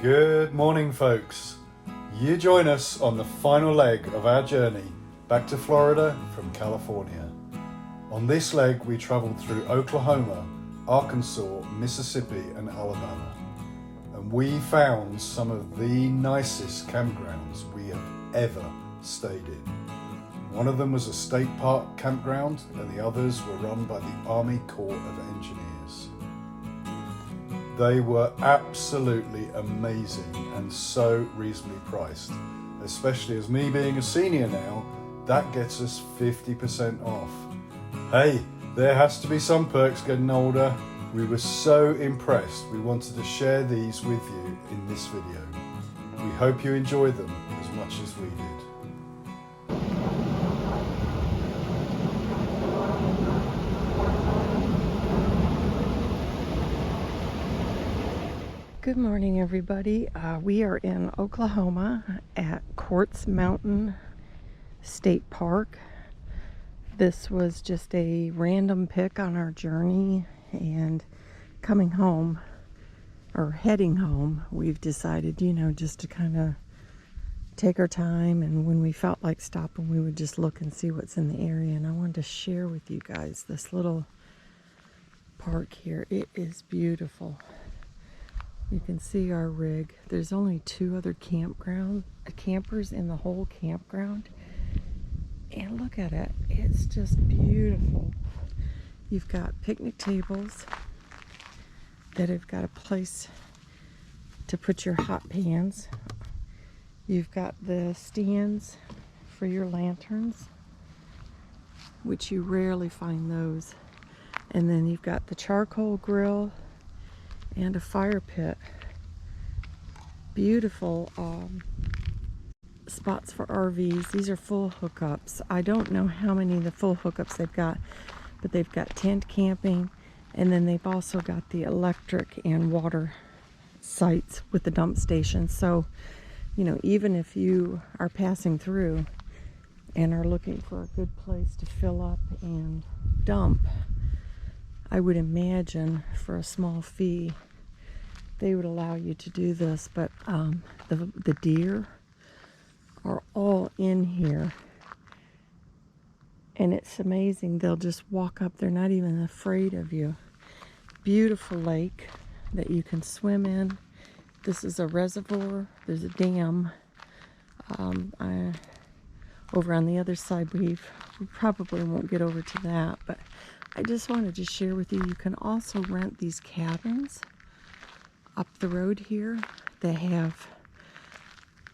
Good morning, folks. You join us on the final leg of our journey back to Florida from California. On this leg, we traveled through Oklahoma, Arkansas, Mississippi, and Alabama. And we found some of the nicest campgrounds we have ever stayed in. One of them was a state park campground, and the others were run by the Army Corps of Engineers. They were absolutely amazing and so reasonably priced, especially as me being a senior now, that gets us 50% off. Hey, there has to be some perks getting older. We were so impressed, we wanted to share these with you in this video. We hope you enjoy them as much as we did. Good morning, everybody. We are in Oklahoma at Quartz Mountain State Park. This was just a random pick on our journey, and coming home, or heading home, we've decided, just to kind of take our time, and when we felt like stopping, we would just look and see what's in the area. And I wanted to share with you guys this little park here. It is beautiful. You can see our rig. There's only 2 other campers in the whole campground. And look at it. It's just beautiful. You've got picnic tables that have got a place to put your hot pans. You've got the stands for your lanterns, which you rarely find those. And then you've got the charcoal grill and a fire pit. Beautiful spots for RVs. These are full hookups. I don't know how many of the full hookups they've got, but they've got tent camping, and then they've also got the electric and water sites with the dump station. So, even if you are passing through and are looking for a good place to fill up and dump, I would imagine for a small fee they would allow you to do this. But the deer are all in here, and it's amazing. They'll just walk up. They're not even afraid of you. Beautiful lake that you can swim in. This is a reservoir. There's a dam over on the other side. We probably won't get over to that, but I just wanted to share with you, you can also rent these cabins up the road here. They have,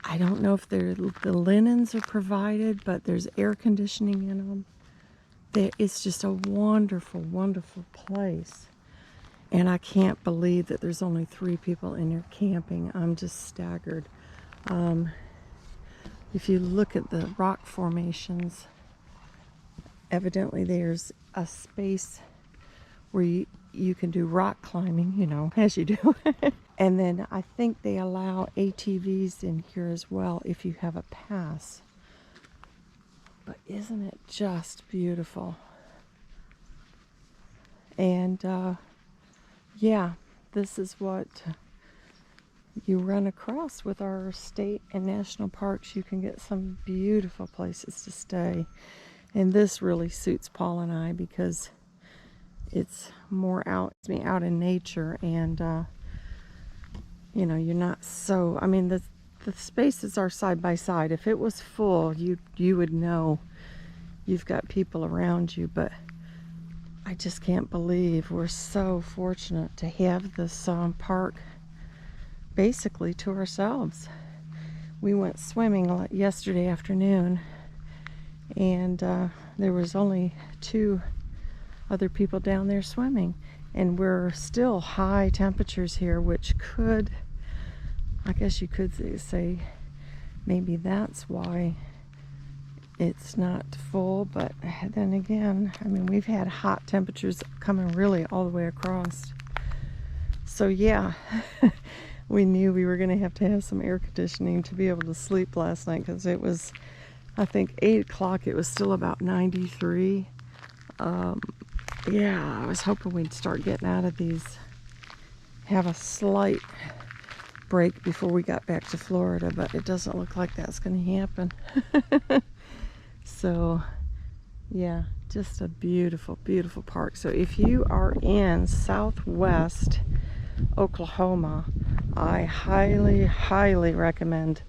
I don't know if the linens are provided, but there's air conditioning in them. It's just a wonderful, wonderful place. And I can't believe that there's only 3 people in here camping. I'm just staggered. If you look at the rock formations, evidently there's a space where you can do rock climbing, as you do. And then I think they allow ATVs in here as well if you have a pass. But isn't it just beautiful? And yeah, this is what you run across with our state and national parks. You can get some beautiful places to stay. And this really suits Paul and I because it's more out in nature, and you're not so, the spaces are side by side. If it was full, you would know you've got people around you, but I just can't believe we're so fortunate to have this park basically to ourselves. We went swimming yesterday afternoon, and there was only 2 other people down there swimming, and we're still high temperatures here, which could, I guess you could say, maybe that's why it's not full. But then again, we've had hot temperatures coming really all the way across. So yeah, we knew we were going to have some air conditioning to be able to sleep last night, because it was, I think 8 o'clock, it was still about 93. Yeah, I was hoping we'd start getting out of these, have a slight break before we got back to Florida, but it doesn't look like that's going to happen. So yeah, just a beautiful, beautiful park. So if you are in southwest Oklahoma, I highly, highly recommend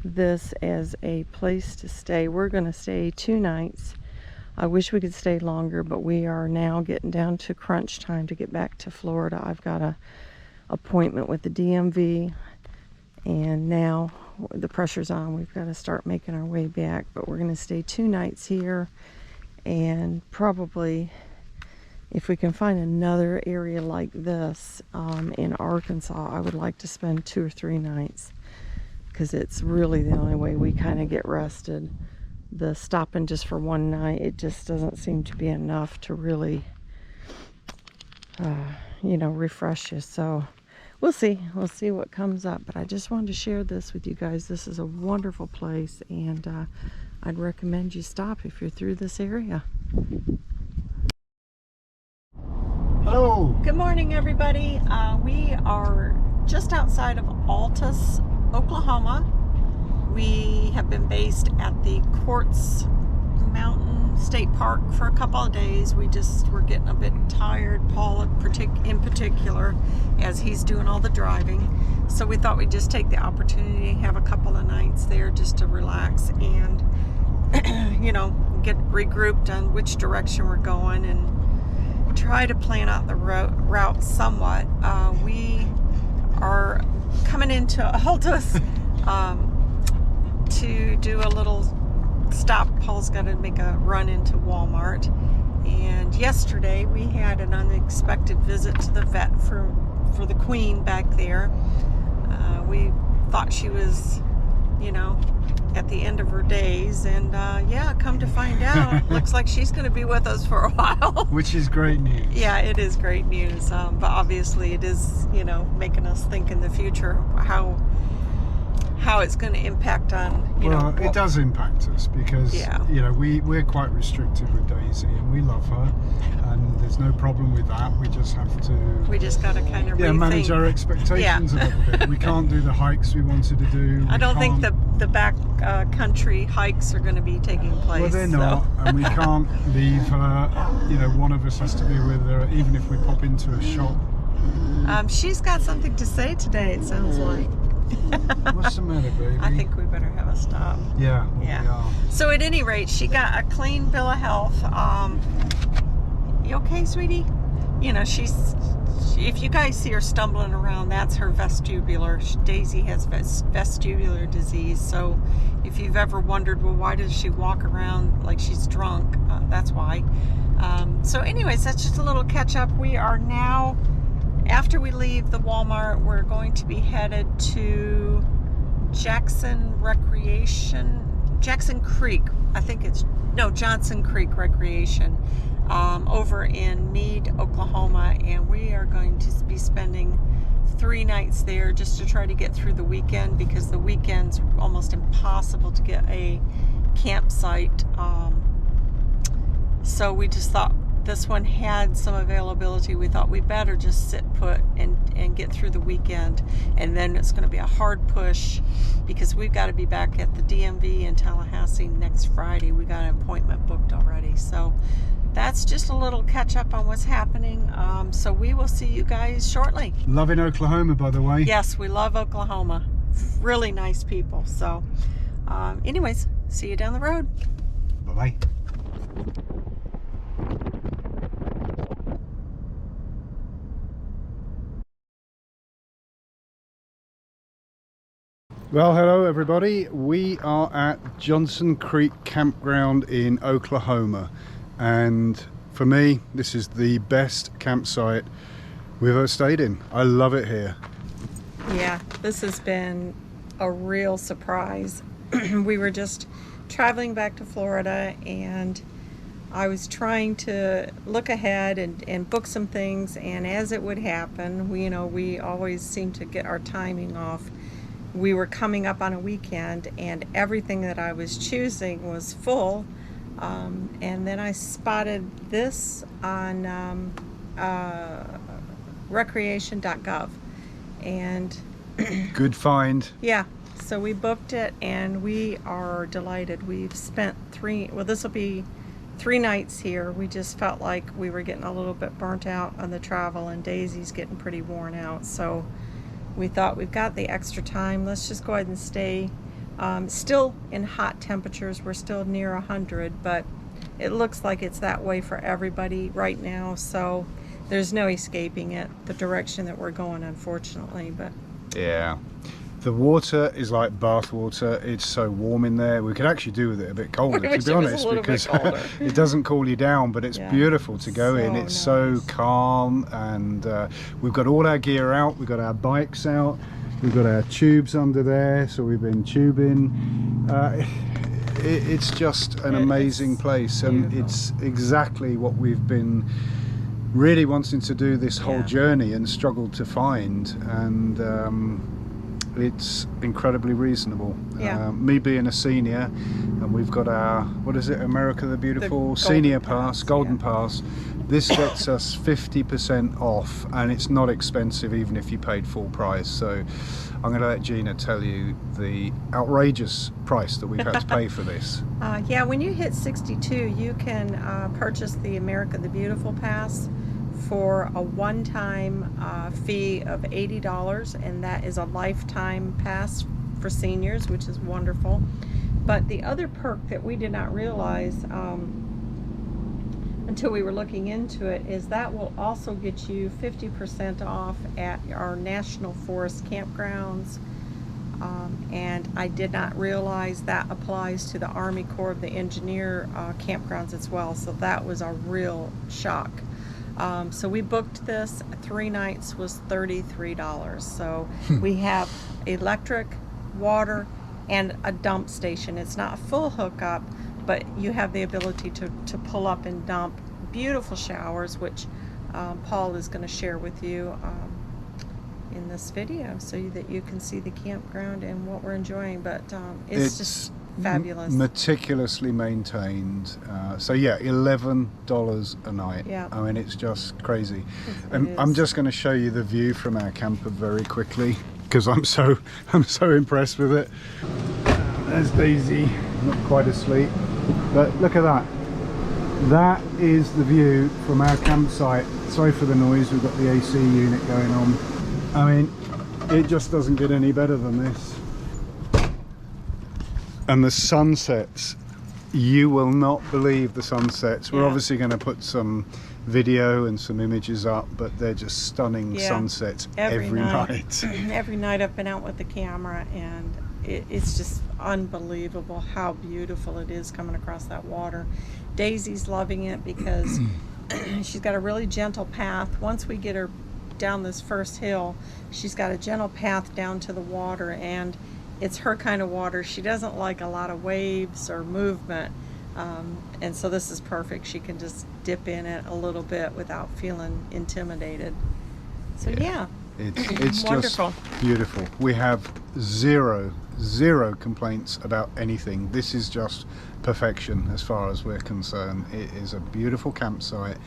this as a place to stay. We're going to stay 2 nights. I wish we could stay longer, but we are now getting down to crunch time to get back to Florida. I've got a appointment with the DMV, and now the pressure's on. We've got to start making our way back, but we're going to stay 2 nights here, and probably if we can find another area like this in Arkansas, I would like to spend 2 or 3 nights, because it's really the only way we kind of get rested. The stopping just for 1 night, it just doesn't seem to be enough to really you know, refresh you. So we'll see what comes up, but I just wanted to share this with you guys. This is a wonderful place, and I'd recommend you stop if you're through this area. Hello. Good morning, everybody. We are just outside of Altus, Oklahoma. We have been based at the Quartz Mountain State Park for a couple of days. We're getting a bit tired, Paul in particular, as he's doing all the driving. So we thought we'd just take the opportunity to have a couple of nights there just to relax and you know, get regrouped on which direction we're going and try to plan out the route somewhat. We are coming into Altus to do a little stop. Paul's got to make a run into Walmart, and yesterday we had an unexpected visit to the vet for the queen back there. We thought she was, you know, at the end of her days, and yeah, come to find out, looks like she's going to be with us for a while. Which is great news. Yeah, it is great news, but obviously it is, you know, making us think in the future how it's going to impact on, you know. It does impact us because, yeah, you know, we're quite restricted with Daisy, and we love her, and there's no problem with that. We just have to... We just got to kind of manage our expectations a little bit. We can't do the hikes we wanted to do. I don't think the back country hikes are going to be taking place. Well, they're not, and we can't leave her. You know, one of us has to be with her, even if we pop into a shop. She's got something to say today, it sounds like. What's the matter, baby? I think we better have a stop. Yeah, yeah. We are. So at any rate, she got a clean bill of health. You okay, sweetie? You know, if you guys see her stumbling around, that's her vestibular. Daisy has vestibular disease. So if you've ever wondered, well, why does she walk around like she's drunk? That's why. So anyways, that's just a little catch up. We are now, after we leave the Walmart, we're going to be headed to Johnson Creek. I think it's, no, Johnson Creek Recreation, over in Meade, Oklahoma, and we are going to be spending 3 nights there just to try to get through the weekend, because the weekend's almost impossible to get a campsite. So we just thought this one had some availability. We thought we better just sit put and get through the weekend, and then it's going to be a hard push because we've got to be back at the DMV in Tallahassee next Friday. We got an appointment booked already. So that's just a little catch up on what's happening. So we will see you guys shortly. Loving Oklahoma, by the way. Yes, we love Oklahoma. Really nice people. So anyways, see you down the road. Bye-bye. Well, hello everybody. We are at Johnson Creek Campground in Oklahoma, and for me this is the best campsite we've ever stayed in. I love it here. Yeah, this has been a real surprise. We were just traveling back to Florida, and I was trying to look ahead and book some things, and as it would happen, we always seem to get our timing off. We were coming up on a weekend, and everything that I was choosing was full, and then I spotted this on recreation.gov, and Good find. Yeah, so we booked it and we are delighted. We've spent this will be 3 nights here. We just felt like we were getting a little bit burnt out on the travel, and Daisy's getting pretty worn out. So we thought, we've got the extra time, let's just go ahead and stay. Still in hot temperatures, we're still near 100, but it looks like it's that way for everybody right now. So there's no escaping it, the direction that we're going, unfortunately. But yeah, the water is like bath water. It's so warm in there. We could actually do with it a bit colder, to be honest, because it doesn't cool you down, but it's beautiful to go in. It's so calm, and we've got all our gear out. We've got our bikes out. We've got our tubes under there, so we've been tubing. It's just an amazing place, and it's exactly what we've been really wanting to do this whole journey and struggled to find. And it's incredibly reasonable. Me being a senior, and we've got our, what is it, America the Beautiful Senior Pass, Golden Pass. This gets us 50% off, and it's not expensive even if you paid full price. So I'm going to let Gina tell you the outrageous price that we've had to pay for this. Yeah, when you hit 62, you can purchase the America the Beautiful Pass for a one-time fee of $80, and that is a lifetime pass for seniors, which is wonderful. But the other perk that we did not realize until we were looking into it is that will also get you 50% off at our National Forest campgrounds. And I did not realize that applies to the Army Corps of the Engineer campgrounds as well. So that was a real shock. So we booked this. 3 nights was $33. So we have electric, water, and a dump station. It's not a full hookup, but you have the ability to pull up and dump. Beautiful showers, which Paul is going to share with you in this video, so that you can see the campground and what we're enjoying. But it's just fabulous, meticulously maintained. So yeah, $11 a night. Yeah, I mean, it's just crazy. And I'm just going to show you the view from our camper very quickly, because I'm so impressed with it. There's Daisy, not quite asleep, but look at that. That is the view from our campsite. Sorry for the noise, we've got the AC unit going on. I mean, it just doesn't get any better than this. And the sunsets, you will not believe the sunsets. We're obviously going to put some video and some images up, but they're just stunning sunsets every night. Every night I've been out with the camera, and it's just unbelievable how beautiful it is coming across that water. Daisy's loving it because she's got a really gentle path. Once we get her down this first hill, she's got a gentle path down to the water, and it's her kind of water. She doesn't like a lot of waves or movement, and so this is perfect. She can just dip in it a little bit without feeling intimidated. So yeah. It's wonderful. Just beautiful. We have zero complaints about anything. This is just perfection as far as we're concerned. It is a beautiful campsite,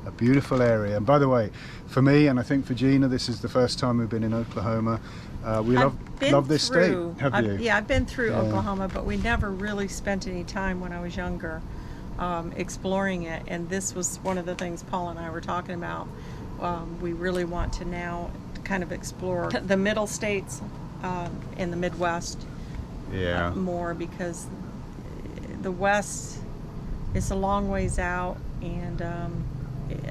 a beautiful area. And by the way, for me, and I think for Gina, this is the first time we've been in Oklahoma. We love this state. Have you? Yeah, I've been through Oklahoma, but we never really spent any time when I was younger exploring it. And this was one of the things Paul and I were talking about. We really want to now kind of explore the middle states in the Midwest more, because the West is a long ways out, and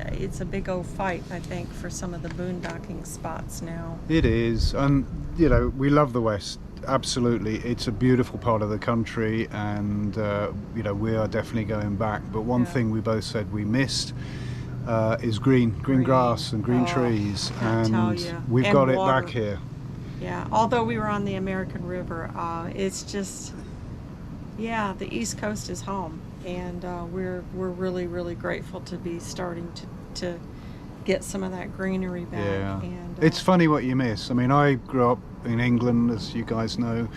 it's a big old fight, I think, for some of the boondocking spots now. It is, and you know, we love the West. Absolutely, it's a beautiful part of the country, and you know, we are definitely going back. But one thing we both said we missed is green grass and green trees, and we've got it back here. Yeah, although we were on the American River, it's just, the East Coast is home, and we're really grateful to be starting to get some of that greenery back. Yeah, and it's funny what you miss. I mean, I grew up in England, as you guys know,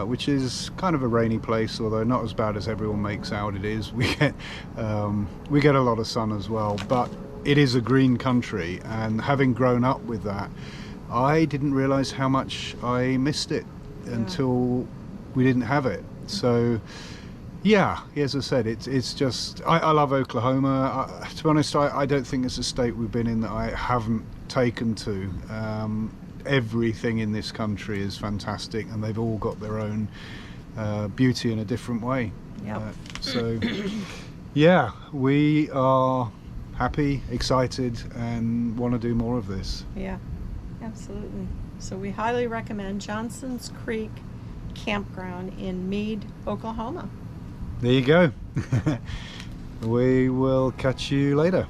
which is kind of a rainy place, although not as bad as everyone makes out it is. We get a lot of sun as well, but it is a green country, and having grown up with that, I didn't realize how much I missed it until we didn't have it. So yeah, as I said, it's just I love Oklahoma. To be honest, I don't think it's a state we've been in that I haven't taken to. Everything in this country is fantastic, and they've all got their own beauty in a different way. Yep. So yeah, we are happy, excited, and want to do more of this. Yeah, absolutely. So we highly recommend Johnson's Creek Campground in Meade, Oklahoma. There you go. We will catch you later.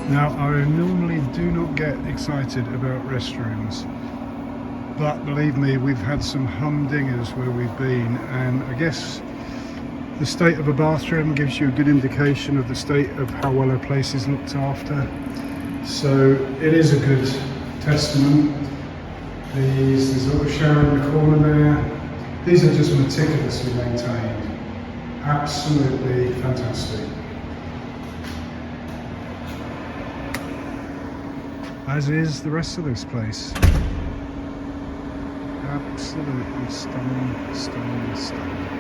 Now, I normally do not get excited about restrooms, but believe me, we've had some humdingers where we've been, and I guess the state of a bathroom gives you a good indication of the state of how well a place is looked after. So it is a good testament. There's a little shower in the corner there. These are just meticulously maintained. Absolutely fantastic. As is the rest of this place. Absolutely stunning, stunning, stunning.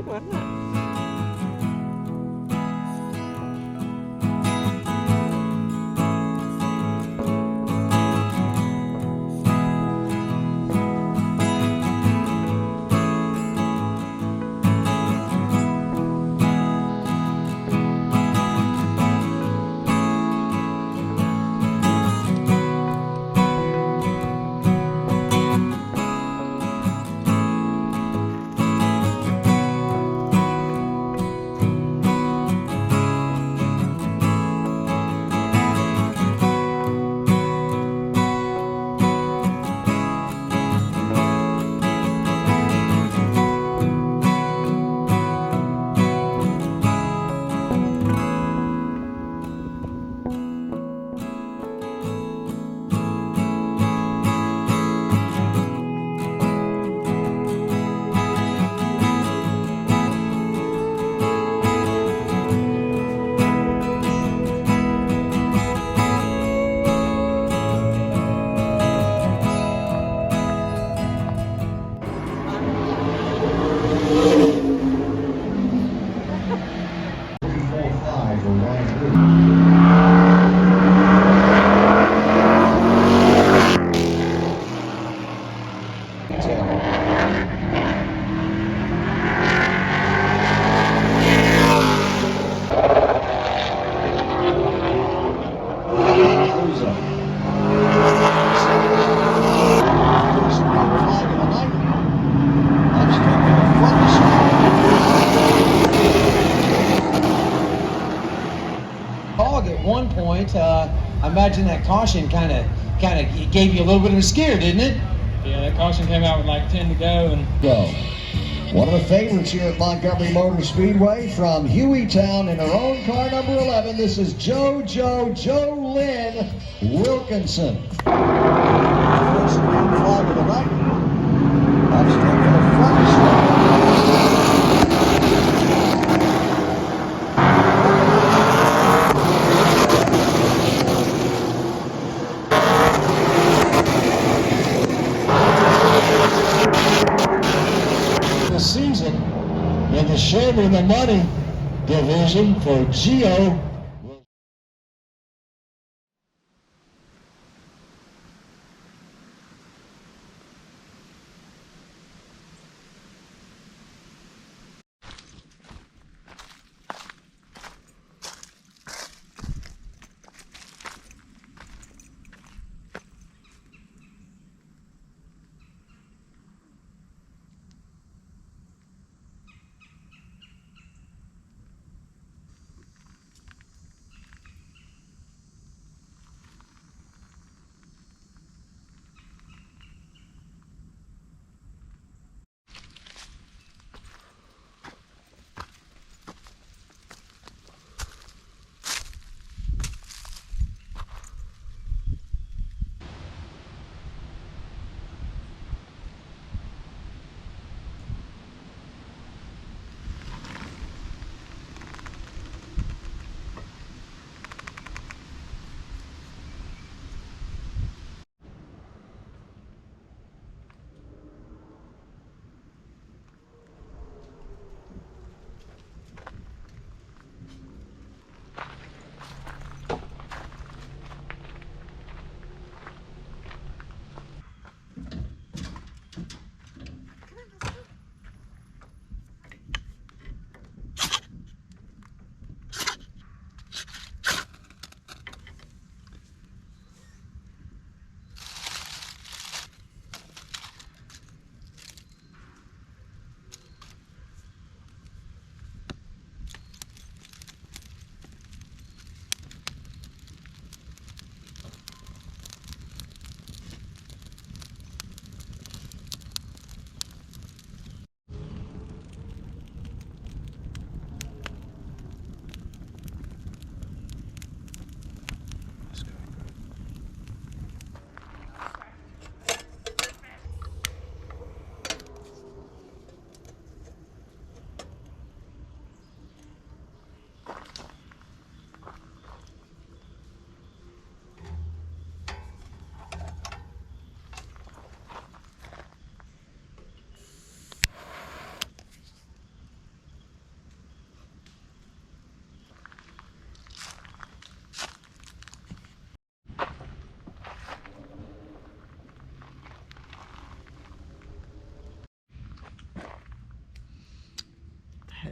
good. Why not? At one point, I imagine that caution kind of gave you a little bit of a scare, didn't it? Yeah, that caution came out with like 10 to go and go. One of the favorites here at Montgomery Motor Speedway from Hueytown in her own car number 11. This is Jolynn Wilkinson. First green flag of the night. That's for the front stretch. Season in the Shame in the Money division for Geo.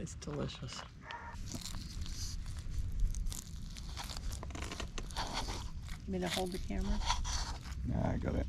It's delicious. You mean to hold the camera? Nah, I got it.